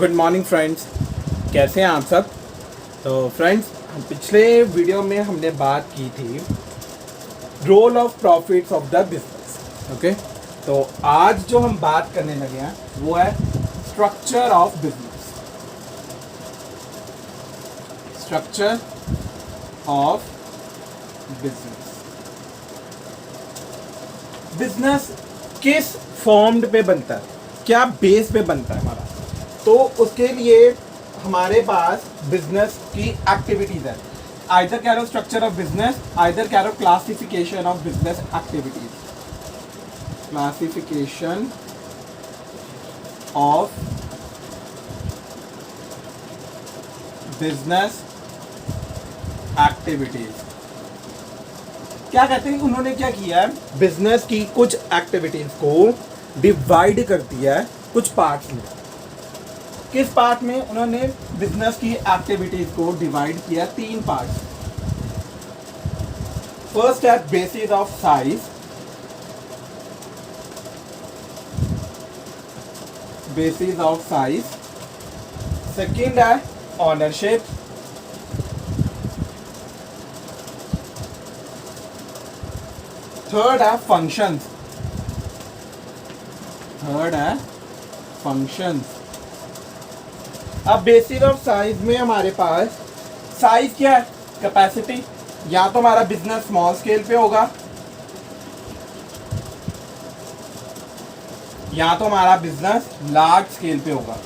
Good morning friends, कैसे हैं आप सब। तो फ्रेंड्स, हम पिछले वीडियो में हमने बात की थी role of profits of the business. Okay, तो आज जो हम बात करने लगे हैं वो है structure of business. Structure of business. Business किस फॉर्म्ड पे बनता है, क्या बेस पे बनता है हमारा, तो उसके लिए हमारे पास बिजनेस की एक्टिविटीज है। आइदर कह रहे हो स्ट्रक्चर ऑफ बिजनेस, आइदर कह रहे हो classification of business activities. Classification of business activities. क्या कहते हैं, उन्होंने क्या किया है, बिजनेस की कुछ एक्टिविटीज को डिवाइड कर दिया है कुछ पार्ट्स में। किस पार्ट में उन्होंने बिजनेस की एक्टिविटीज को डिवाइड किया, तीन पार्ट्स। फर्स्ट है basis of size, basis of size. Second है ऑनरशिप। थर्ड है फंक्शंस। थर्ड है फंक्शंस। अब बेसिस ऑफ साइज में हमारे पास साइज क्या है, कैपेसिटी। या तो हमारा बिजनेस स्मॉल स्केल पे होगा, या तो हमारा बिजनेस लार्ज स्केल पे होगा।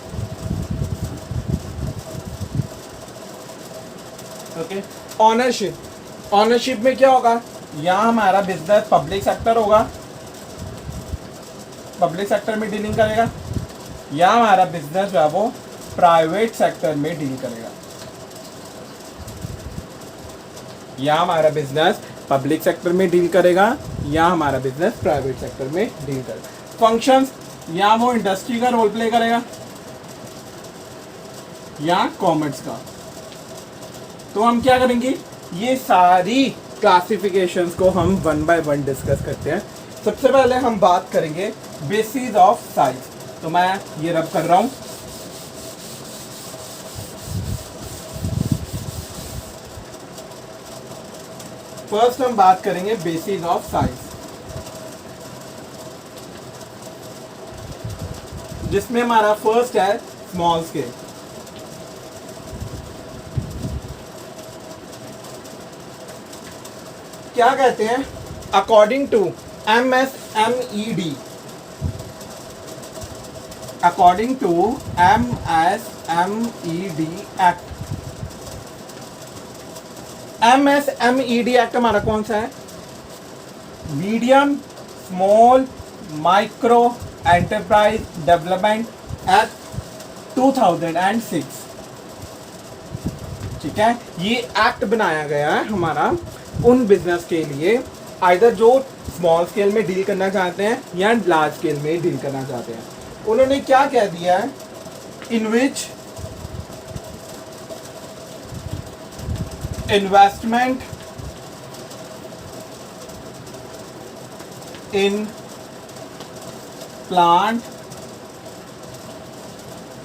Okay, ownership. ऑनरशिप में क्या होगा, या हमारा बिजनेस पब्लिक सेक्टर होगा, पब्लिक सेक्टर में डीलिंग करेगा, या हमारा बिजनेस जो है वो प्राइवेट सेक्टर में डील करेगा। या हमारा बिजनेस पब्लिक सेक्टर में डील करेगा, या हमारा बिजनेस प्राइवेट सेक्टर में डील करेगा। फंक्शंस, या वो इंडस्ट्री का रोल प्ले करेगा, या कॉमर्स का। तो हम क्या करेंगे, ये सारी क्लासिफिकेशंस को हम वन बाय वन डिस्कस करते हैं। सबसे पहले हम बात करेंगे बेसिस ऑफ साइज। तो मैं ये रब कर रहा हूं। फर्स्ट हम बात करेंगे बेसिस ऑफ साइज, जिसमें हमारा फर्स्ट है स्मॉल स्केल। क्या कहते हैं, according to MSMED, according to MSMED act. MSMED act हमारा कौन सा है, medium small micro enterprise development act 2006। ठीक है, ये एक्ट बनाया गया है हमारा उन बिजनेस के लिए, आइदर जो स्मॉल स्केल में डील करना चाहते हैं या लार्ज स्केल में डील करना चाहते हैं। उन्होंने क्या कह दिया है, in which investment in plant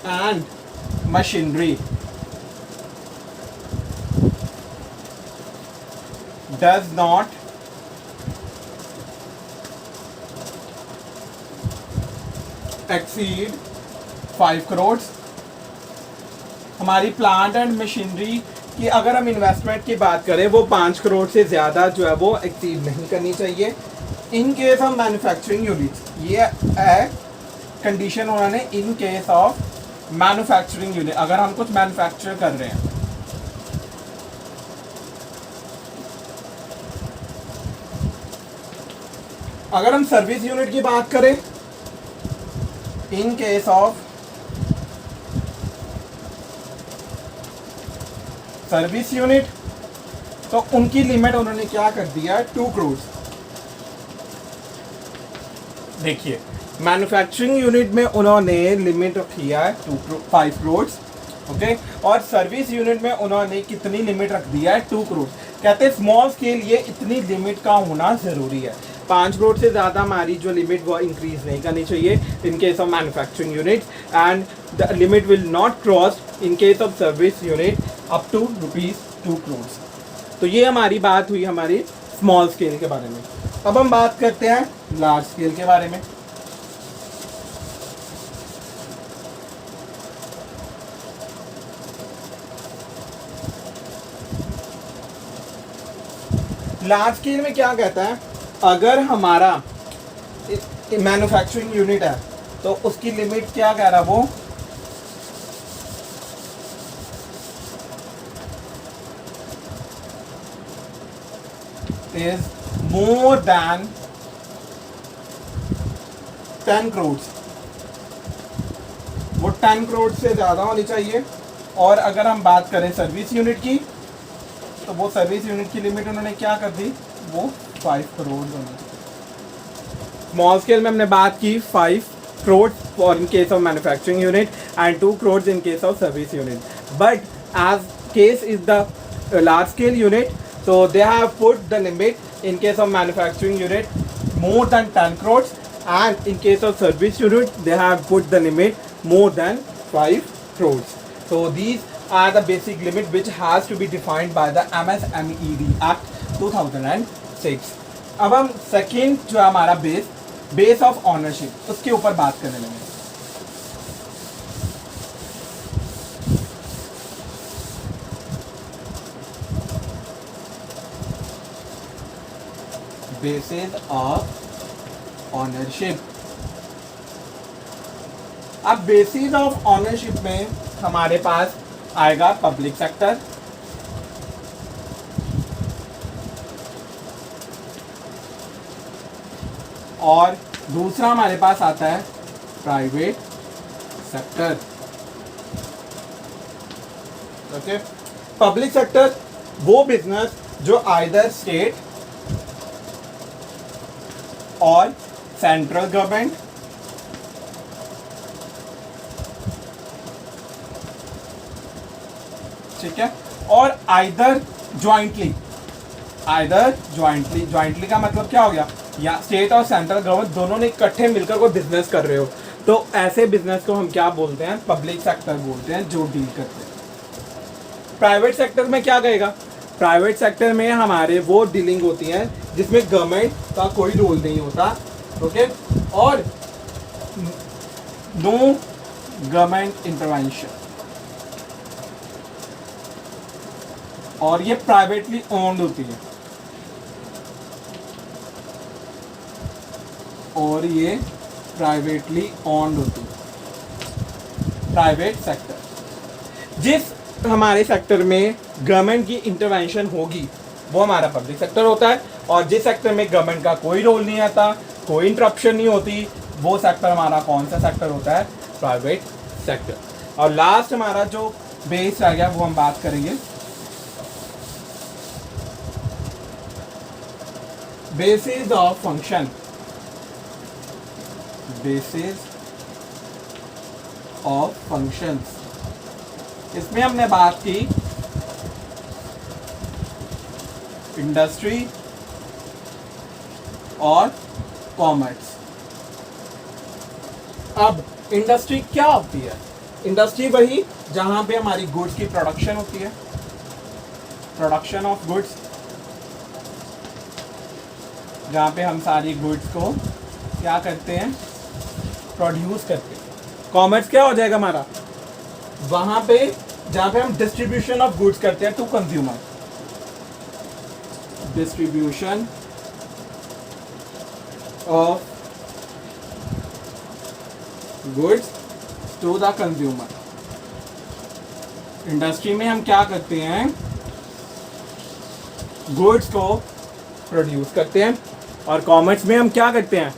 and machinery does not exceed 5 crore. हमारी प्लांट एंड मशीनरी कि अगर हम इन्वेस्टमेंट की बात करें वो 5 करोड़ से ज़्यादा जो है वो एक्सीड नहीं करनी चाहिए। In case of manufacturing units, ये है कंडीशन उन्होंने, इन केस ऑफ मैन्युफैक्चरिंग यूनिट, अगर हम कुछ मैन्युफैक्चर कर रहे हैं। अगर हम सर्विस यूनिट की बात करें, इन केस ऑफ सर्विस यूनिट, तो उनकी लिमिट उन्होंने क्या कर दिया है, 2 करोड़। देखिए, मैन्युफैक्चरिंग यूनिट में उन्होंने लिमिट किया है 5 करोड़। ओके, और सर्विस यूनिट में उन्होंने कितनी लिमिट रख दिया है, 2 करोड़। कहते हैं स्मॉल स्केल ये इतनी लिमिट का होना जरूरी है। 5 करोड़ से ज़्यादा हमारी जो लिमिट वो इंक्रीज नहीं करनी चाहिए in case of manufacturing unit, and the limit will not cross in case of service unit up to ₹2 crore. तो ये हमारी बात हुई हमारी स्मॉल स्केल के बारे में। अब हम बात करते हैं लार्ज स्केल के बारे में। लार्ज स्केल में क्या कहता है, अगर हमारा मैन्युफैक्चरिंग यूनिट है तो उसकी लिमिट क्या कह रहा है वो, is more than 10 करोड़, वो 10 करोड़ से ज़्यादा होनी चाहिए। और अगर हम बात करें सर्विस यूनिट की, तो वो सर्विस यूनिट की लिमिट उन्होंने क्या कर दी, वो 5 करोड़ होनी चाहिए। स्मॉल स्केल में हमने बात की 5 crore for in case of manufacturing unit and 2 crore in case of service unit, but as case is the large scale unit, so they have put the limit in case of manufacturing unit more than 10 crores, and in case of service unit they have put the limit more than 5 crores. So these are the basic limit which has to be defined by the MSMED Act 2006. अब हम second जो हमारा base of ownership उसके ऊपर बात करने लगे। Basis of ownership. अब बेसिस ऑफ ऑनरशिप में हमारे पास आएगा पब्लिक सेक्टर, और दूसरा हमारे पास आता है private sector. Okay, public sector वो बिजनेस जो आइदर स्टेट और सेंट्रल गवर्नमेंट ठीक है, और आइदर ज्वाइंटली का मतलब क्या हो गया, या स्टेट और सेंट्रल गवर्नमेंट दोनों ने इकट्ठे मिलकर कोई बिजनेस कर रहे हो, तो ऐसे बिजनेस को हम क्या बोलते हैं, पब्लिक सेक्टर बोलते हैं, जो डील करते हैं। प्राइवेट सेक्टर में क्या कहेगा, प्राइवेट सेक्टर में हमारे वो डीलिंग होती है जिसमें गवर्नमेंट का कोई रोल नहीं होता, ओके, और नो गवर्नमेंट इंटरवेंशन, और ये प्राइवेटली ओन्ड होती है, और ये प्राइवेटली ओन्ड होती है। प्राइवेट सेक्टर, जिस हमारे सेक्टर में गवर्नमेंट की इंटरवेंशन होगी वो हमारा पब्लिक सेक्टर होता है, और जिस सेक्टर में गवर्नमेंट का कोई रोल नहीं आता, कोई इंटरप्शन नहीं होती, वो सेक्टर हमारा कौन सा सेक्टर होता है, प्राइवेट सेक्टर। और लास्ट हमारा जो बेस रह गया वो हम बात करेंगे basis of function. Basis of functions, इसमें हमने बात की इंडस्ट्री और कॉमर्स। अब इंडस्ट्री क्या होती है, इंडस्ट्री वही जहां पे हमारी गुड्स की प्रोडक्शन होती है, प्रोडक्शन ऑफ गुड्स, जहां पे हम सारी गुड्स को क्या करते हैं, प्रोड्यूस करते हैं। कॉमर्स क्या हो जाएगा हमारा, वहां पे जहां पे हम डिस्ट्रीब्यूशन ऑफ गुड्स करते हैं to consumer, distribution of goods to the consumer. Industry में हम क्या करते हैं, गुड्स को प्रोड्यूस करते हैं, और कॉमर्स में हम क्या करते हैं,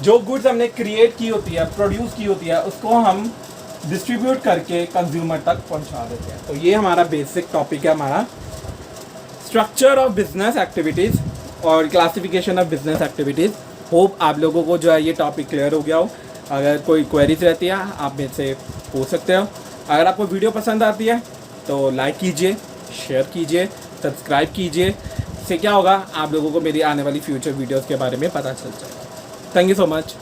जो गुड्स हमने क्रिएट की होती है, प्रोड्यूस की होती है, उसको हम डिस्ट्रीब्यूट करके कंज्यूमर तक पहुंचा देते हैं। तो ये हमारा बेसिक टॉपिक है, हमारा स्ट्रक्चर ऑफ बिजनेस एक्टिविटीज़ और classification of business activities. Hope आप लोगों को जो है ये टॉपिक क्लियर हो गया हो। अगर कोई क्वेरीज रहती है आप मेरे से पूछ सकते हो। अगर आपको वीडियो पसंद आती है तो लाइक कीजिए, शेयर कीजिए, सब्सक्राइब कीजिए। इससे क्या होगा, आप लोगों को मेरी आने वाली फ्यूचर वीडियोस के बारे में पता चल जाएगा। Thank you so much.